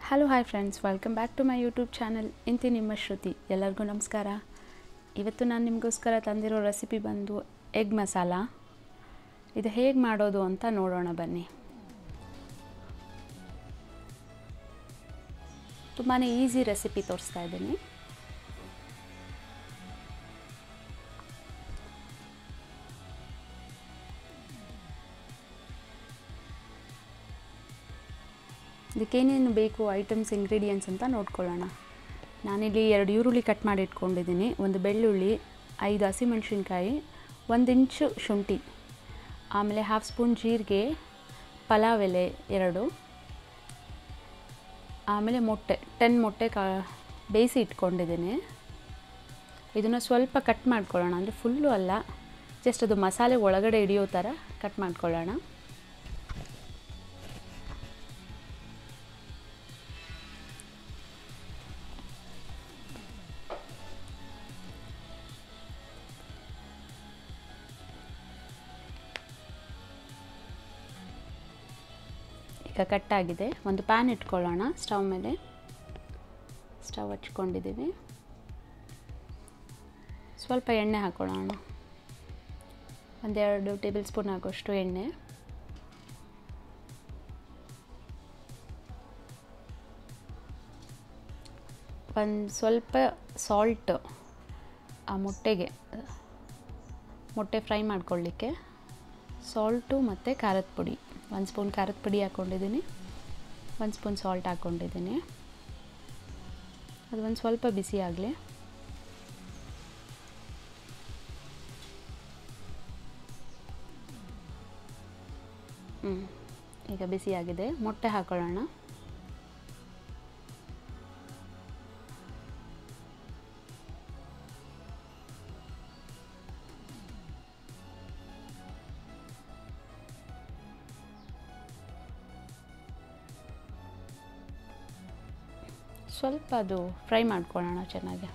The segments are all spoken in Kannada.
Hello hi friends, welcome back to my YouTube channel. ಇಂತಿ ನಿಮ್ಮ ಶ್ರುತಿ. ಎಲ್ಲರಿಗೂ ನಮಸ್ಕಾರ. ಇವತ್ತು ನಾನು ನಿಮಗೋಸ್ಕರ ತಂದಿರೋ ರೆಸಿಪಿ ಬಂದು ಎಗ್ ಮಸಾಲ. ಇದು ಹೇಗೆ ಮಾಡೋದು ಅಂತ ನೋಡೋಣ ಬನ್ನಿ. ತುಂಬಾ ಈಸಿ ರೆಸಿಪಿ ತೋರಿಸ್ತಾ ಇದ್ದೀನಿ. ಇದಕ್ಕೇನೇನು ಬೇಕು ಐಟಮ್ಸ್, ಇಂಗ್ರೀಡಿಯೆಂಟ್ಸ್ ಅಂತ ನೋಡ್ಕೊಳ್ಳೋಣ. ನಾನಿಲ್ಲಿ 2 ಈರುಳ್ಳಿ ಕಟ್ ಮಾಡಿ ಇಟ್ಕೊಂಡಿದ್ದೀನಿ, 1 ಬೆಳ್ಳುಳ್ಳಿ, 5 ಹಸಿಮೆಣಸಿನ್ಕಾಯಿ, 1 ಇಂಚು ಶುಂಠಿ, ಆಮೇಲೆ 1/2 ಸ್ಪೂನ್ ಜೀರಿಗೆ, ಪಲಾವ್ ಎಲೆ 2, ಆಮೇಲೆ ಮೊಟ್ಟೆ 10 ಮೊಟ್ಟೆ ಬೇಯಿಸಿ ಇಟ್ಕೊಂಡಿದ್ದೀನಿ. ಇದನ್ನು ಸ್ವಲ್ಪ ಕಟ್ ಮಾಡ್ಕೊಳ್ಳೋಣ, ಅಂದರೆ ಫುಲ್ಲು ಅಲ್ಲ, ಜಸ್ಟ್ ಅದು ಮಸಾಲೆ ಒಳಗಡೆ ಹಿಡಿಯೋ ಥರ ಕಟ್ ಮಾಡ್ಕೊಳ್ಳೋಣ. ಈಗ ಕಟ್ಟಾಗಿದೆ. ಒಂದು ಪ್ಯಾನ್ ಇಟ್ಕೊಳ್ಳೋಣ. ಸ್ಟವ್ ಮೇಲೆ ಸ್ಟವ್ ಹಚ್ಕೊಂಡಿದ್ದೀವಿ. ಸ್ವಲ್ಪ ಎಣ್ಣೆ ಹಾಕೊಳ್ಳೋಣ. 1-2 ಟೇಬಲ್ ಸ್ಪೂನ್ ಆಗೋಷ್ಟು ಎಣ್ಣೆ. ಒಂದು ಸ್ವಲ್ಪ ಸಾಲ್ಟ್, ಆ ಮೊಟ್ಟೆ ಫ್ರೈ ಮಾಡ್ಕೊಳ್ಳಿಕ್ಕೆ ಸಾಲ್ಟು ಮತ್ತು ಖಾರದ ಪುಡಿ. 1 ಸ್ಪೂನ್ ಖಾರದ ಪುಡಿ ಹಾಕ್ಕೊಂಡಿದ್ದೀನಿ, 1 ಸ್ಪೂನ್ ಸಾಲ್ಟ್ ಹಾಕ್ಕೊಂಡಿದ್ದೀನಿ. ಅದು ಒಂದು ಸ್ವಲ್ಪ ಬಿಸಿ ಆಗಲಿ. ಈಗ ಬಿಸಿಯಾಗಿದೆ. ಮೊಟ್ಟೆ ಹಾಕೊಳ್ಳೋಣ. ಸ್ವಲ್ಪ ಅದು ಫ್ರೈ ಮಾಡ್ಕೊಳ್ಳೋಣ ಚೆನ್ನಾಗಿ.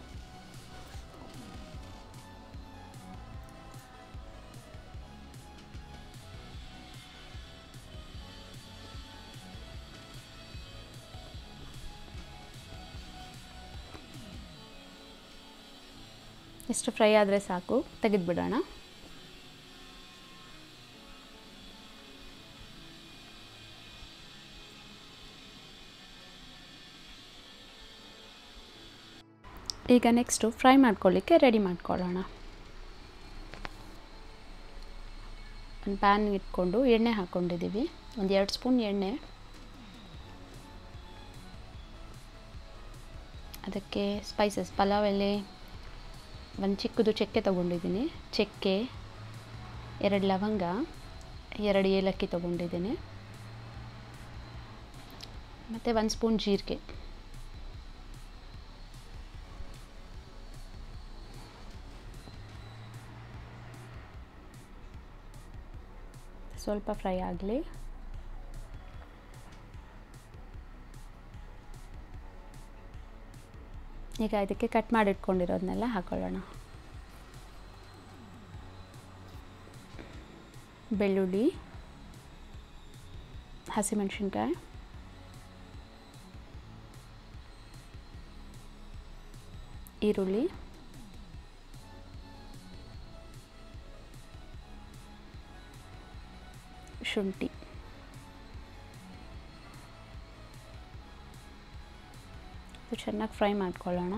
ಎಷ್ಟು ಫ್ರೈ ಆದರೆ ಸಾಕು, ತೆಗೆದುಬಿಡೋಣ. ಈಗ ನೆಕ್ಸ್ಟು ಫ್ರೈ ಮಾಡ್ಕೊಳ್ಳಿಕ್ಕೆ ರೆಡಿ ಮಾಡ್ಕೊಳ್ಳೋಣ. ಒಂದು ಪ್ಯಾನ್ ಇಟ್ಕೊಂಡು ಎಣ್ಣೆ ಹಾಕ್ಕೊಂಡಿದ್ದೀವಿ. 1-2 ಸ್ಪೂನ್ ಎಣ್ಣೆ. ಅದಕ್ಕೆ ಸ್ಪೈಸಸ್, ಪಲಾವ್ ಎಲೆ, 1 ಚಿಕ್ಕದು ಚಕ್ಕೆ ತೊಗೊಂಡಿದ್ದೀನಿ, ಚಕ್ಕೆ, 2 ಲವಂಗ, 2 ಏಲಕ್ಕಿ ತೊಗೊಂಡಿದ್ದೀನಿ, ಮತ್ತು 1 ಸ್ಪೂನ್ ಜೀರಿಗೆ. ಸ್ವಲ್ಪ ಫ್ರೈ ಆಗಲಿ. ಈಗ ಇದಕ್ಕೆ ಕಟ್ ಮಾಡಿ ಇಟ್ಕೊಂಡಿರೋದನ್ನೆಲ್ಲ ಹಾಕೊಳ್ಳೋಣ. ಬೆಳ್ಳುಳ್ಳಿ, ಹಸಿಮೆಣಸಿನ್ಕಾಯಿ, ಈರುಳ್ಳಿ, ಶುಂಠಿ, ಚೆನ್ನಾಗಿ ಫ್ರೈ ಮಾಡ್ಕೊಳ್ಳೋಣ.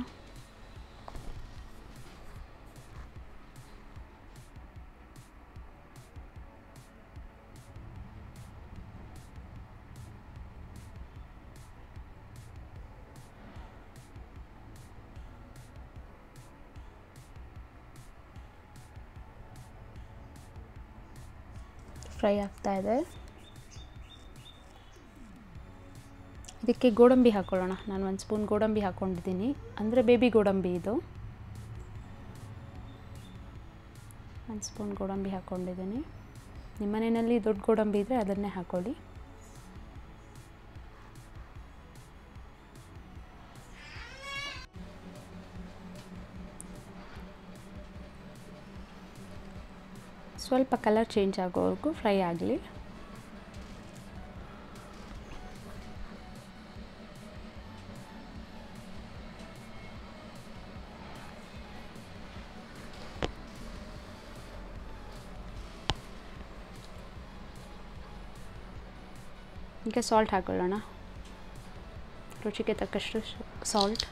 ಫ್ರೈ ಆಗ್ತಾ ಇದೆ. ಇದಕ್ಕೆ ಗೋಡಂಬಿ ಹಾಕ್ಕೊಳ್ಳೋಣ. ನಾನು 1 ಸ್ಪೂನ್ ಗೋಡಂಬಿ ಹಾಕ್ಕೊಂಡಿದ್ದೀನಿ, ಅಂದರೆ ಬೇಬಿ ಗೋಡಂಬಿ ಇದು. 1 ಸ್ಪೂನ್ ಗೋಡಂಬಿ ಹಾಕ್ಕೊಂಡಿದ್ದೀನಿ. ನಿಮ್ಮ ಮನೆಯಲ್ಲಿ ದೊಡ್ಡ ಗೋಡಂಬಿ ಇದ್ದರೆ ಅದನ್ನೇ ಹಾಕ್ಕೊಳ್ಳಿ. ಸ್ವಲ್ಪ ಕಲರ್ ಚೇಂಜ್ ಆಗೋವರೆಗೂ ಫ್ರೈ ಆಗಲಿ. ಈಗ ಸಾಲ್ಟ್ ಹಾಕೊಳ್ಳೋಣ, ರುಚಿಗೆ ತಕ್ಕಷ್ಟು ಸಾಲ್ಟ್.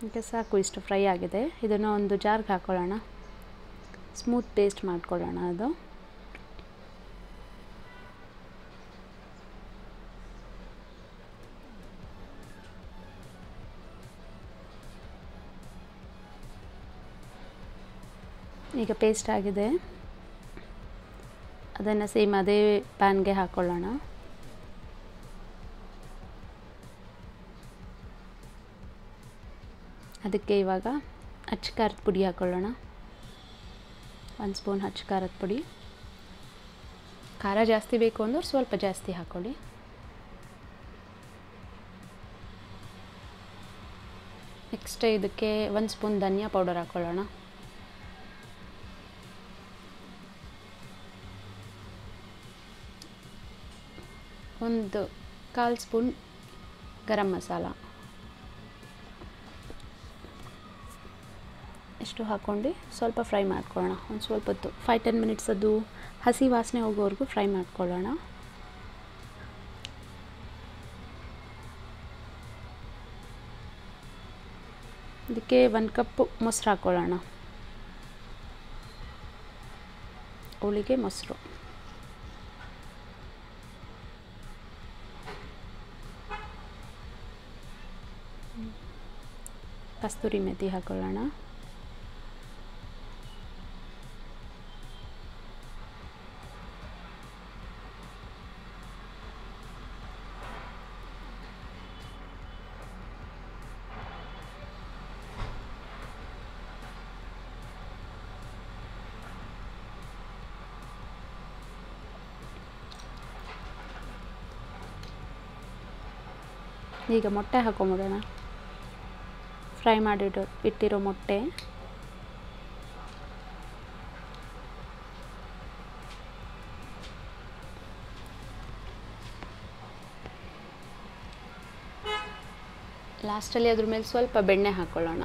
ಈಗ ಸಾಕು, ಇಷ್ಟು ಫ್ರೈ ಆಗಿದೆ. ಇದನ್ನು ಒಂದು ಜಾರ್ಗೆ ಹಾಕ್ಕೊಳ್ಳೋಣ, ಸ್ಮೂತ್ ಪೇಸ್ಟ್ ಮಾಡ್ಕೊಳ್ಳೋಣ. ಅದು ಈಗ ಪೇಸ್ಟ್ ಆಗಿದೆ. ಅದನ್ನು ಸೇಮ್ ಅದೇ ಪ್ಯಾನ್ಗೆ ಹಾಕ್ಕೊಳ್ಳೋಣ. ಅದಕ್ಕೆ ಇವಾಗ ಅಚ್ಚ ಖಾರದ ಪುಡಿ ಹಾಕ್ಕೊಳ್ಳೋಣ, 1 ಸ್ಪೂನ್ ಅಚ್ಚ ಖಾರದ ಪುಡಿ. ಖಾರ ಜಾಸ್ತಿ ಬೇಕು ಅಂದ್ರೆ ಸ್ವಲ್ಪ ಜಾಸ್ತಿ ಹಾಕ್ಕೊಳ್ಳಿ. ನೆಕ್ಸ್ಟ್ ಇದಕ್ಕೆ 1 ಸ್ಪೂನ್ ಧನಿಯಾ ಪೌಡರ್ ಹಾಕ್ಕೊಳ್ಳೋಣ. ಒಂದು 1/4 ಸ್ಪೂನ್ ಗರಂ ಮಸಾಲ. ಇಷ್ಟು ಹಾಕ್ಕೊಂಡು ಸ್ವಲ್ಪ ಫ್ರೈ ಮಾಡ್ಕೊಳ್ಳೋಣ. ಒಂದು ಸ್ವಲ್ಪ ಹೊತ್ತು 5-10 ಮಿನಿಟ್ಸ್ ಅದು ಹಸಿ ವಾಸನೆ ಹೋಗೋವರೆಗೂ ಫ್ರೈ ಮಾಡ್ಕೊಳ್ಳೋಣ. ಇದಕ್ಕೆ 1 ಕಪ್ ಮೊಸರು ಹಾಕ್ಕೊಳ್ಳೋಣ, ಹೋಳಿಗೆ ಮೊಸರು. ಕಸ್ತೂರಿ ಮೆಥಿ ಹಾಕ್ಕೊಳ್ಳೋಣ. ಈಗ ಮೊಟ್ಟೆ ಹಾಕೊಂಬಿಡೋಣ, ಫ್ರೈ ಇಟ್ಟಿರೋ ಮೊಟ್ಟೆ. ಲಾಸ್ಟಲ್ಲಿ ಅದ್ರ ಮೇಲೆ ಸ್ವಲ್ಪ ಬೆಣ್ಣೆ ಹಾಕ್ಕೊಳ್ಳೋಣ.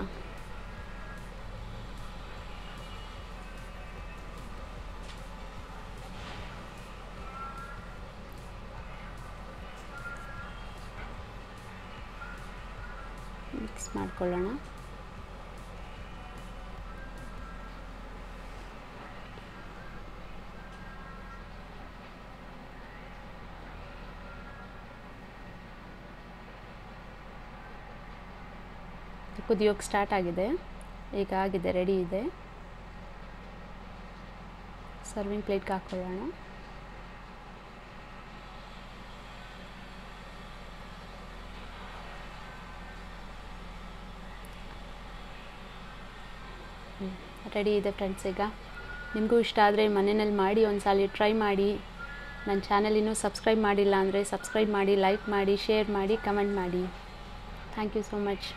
ಮಿಕ್ಸ್ ಮಾಡ್ಕೊಳ್ಳೋಣ. ಕುದಿಯೋಕ್ಕೆ ಸ್ಟಾರ್ಟ್ ಆಗಿದೆ. ಈಗ ಆಗಿದೆ, ರೆಡಿ ಇದೆ. ಸರ್ವಿಂಗ್ ಪ್ಲೇಟ್ಗೆ ಹಾಕ್ಕೊಳ್ಳೋಣ. ರೆಡಿ ಇದೆ ಫ್ರೆಂಡ್ಸ್. ಈಗ ನಿಮಗೂ ಇಷ್ಟ ಆದರೆ ಮನೆಯಲ್ಲಿ ಮಾಡಿ ಒಂದು ಸಲ ಟ್ರೈ ಮಾಡಿ. ನನ್ನ ಚಾನಲ್ ಇನ್ನೂ ಸಬ್ಸ್ಕ್ರೈಬ್ ಮಾಡಿಲ್ಲ ಅಂದರೆ ಸಬ್ಸ್ಕ್ರೈಬ್ ಮಾಡಿ, ಲೈಕ್ ಮಾಡಿ, ಶೇರ್ ಮಾಡಿ, ಕಮೆಂಟ್ ಮಾಡಿ. Thank you so much.